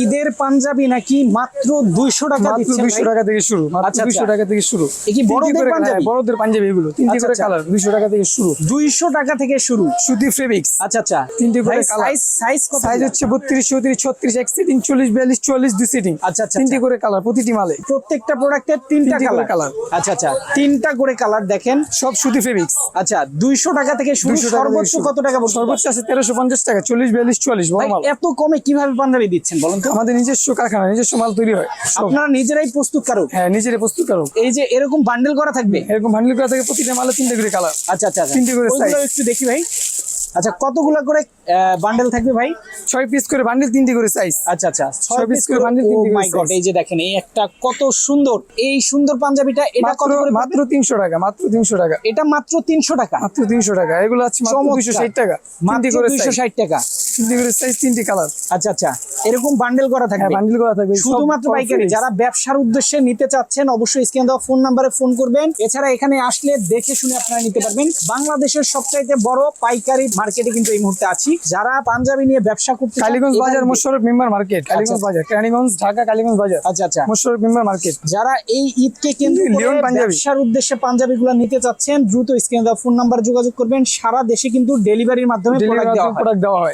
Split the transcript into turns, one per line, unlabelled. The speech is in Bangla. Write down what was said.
ঈদের পাঞ্জাবি নাকি মাত্র 200 টাকা দিচ্ছেন?
200 টাকা থেকে শুরু, মাত্র 200 টাকা থেকে শুরু।
এ কি বড়দের পাঞ্জাবি?
বড়দের পাঞ্জাবি এগুলো তিনটি করে কালার, 200 টাকা থেকে শুরু।
200 টাকা থেকে শুরু,
সুতি ফেব্রিক্স।
আচ্ছা আচ্ছা।
তিনটি করে কালার।
সাইজ কত?
সাইজ হচ্ছে 32, 34, 36, এক সিটিং, 40, 42, 44, দুই সিটিং।
আচ্ছা আচ্ছা।
তিনটি করে কালার প্রতিটি মালে।
প্রত্যেকটা প্রোডাক্টের তিনটা
করে
কালার।
কালার।
আচ্ছা আচ্ছা, তিনটা করে কালার দেখেন,
সব সুতি ফেব্রিক্স।
আচ্ছা 200 টাকা থেকে শুরু।
200 টাকা থেকে
সর্বোচ্চ
শুরু।
কত টাকা পড়ছে?
সর্বোচ্চ আছে 1350 টাকা, 40, 42, 44 বড়
ভাই,
মাল।
এত কমে কিভাবে পাঞ্জাবি দিচ্ছেন বলেন তো?
আমাদের নিজস্ব কারখানা, নিজস্ব মাল তৈরি হয় সব।
আপনারা নিজেরাই প্রস্তুতকারক?
হ্যাঁ, নিজেরাই প্রস্তুতকারক।
এই যে এরকম বান্ডেল করা থাকবে?
এরকম বান্ডিল করা থাকে, প্রতিটা মালে তিনটে করে কালার।
আচ্ছা আচ্ছা আচ্ছা।
তিনটে করে
ওইগুলো
size।
একটু দেখি ভাই। আচ্ছা, কতগুলো করে বান্ডেল থাকবে ভাই?
6 পিস করে বান্ডিল, তিনটে করে সাইজ।
আচ্ছা আচ্ছা, 6
piece
পিস
করে
করে
bundle,
ও
3 করে
মাই গড,
size।
এই যে দেখেন, এই একটা কত সুন্দর, এই সুন্দর পাঞ্জাবিটা, এটা কত করে?
মাত্র 300 টাকা, মাত্র 300 টাকা,
এটা মাত্র 300 টাকা।
মাত্র 300 টাকা। এগুলো আছে মাত্র
চমৎকার।
260 টাকা,
মাত্র
তিনটি করে
260 টাকা।
তিনটি করে সাইজ, তিনটি কালার।
আচ্ছা আচ্ছা, এরকম বান্ডেল করা
হ্যাঁ,
থাকবে?
বান্ডিল করা থাকবে
শুধুমাত্র পাইকারি। যারা ব্যবসার উদ্দেশ্যে নিতে চাচ্ছেন অবশ্যই স্ক্রিন দেওয়া ফোন নাম্বারে ফোন করবেন। এছাড়া এখানে আসলে দেখে শুনে আপনারা নিতে পারবেন। বাংলাদেশের সবচাইতে বড় পাইকারি মার্কেটে কিন্তু এই মুহূর্তে আছি। যারা পাঞ্জাবি নিয়ে ব্যবসা করতে চান,
কালীগঞ্জ বাজার,
এখানে-
মোশাররফ মেম্বার মার্কেট, কালীগঞ্জ বাজার, কালীগঞ্জ, ঢাকা কালীগঞ্জ বাজার,
আচ্ছা আচ্ছা।
Mosharraf member market.
যারা এই ঈদকে কেন্দ্র করে
লিওন পাঞ্জাবি।
ব্যবসার উদ্দেশ্যে পাঞ্জাবিগুলো নিতে চাচ্ছেন, দ্রুত স্ক্রিনে দেওয়া ফোন নাম্বার যোগাযোগ করবেন। সারা দেশে কিন্তু ডেলিভারির মাধ্যমে প্রোডাক্ট দেওয়া হয়।
প্রোডাক্ট দেওয়া হয়।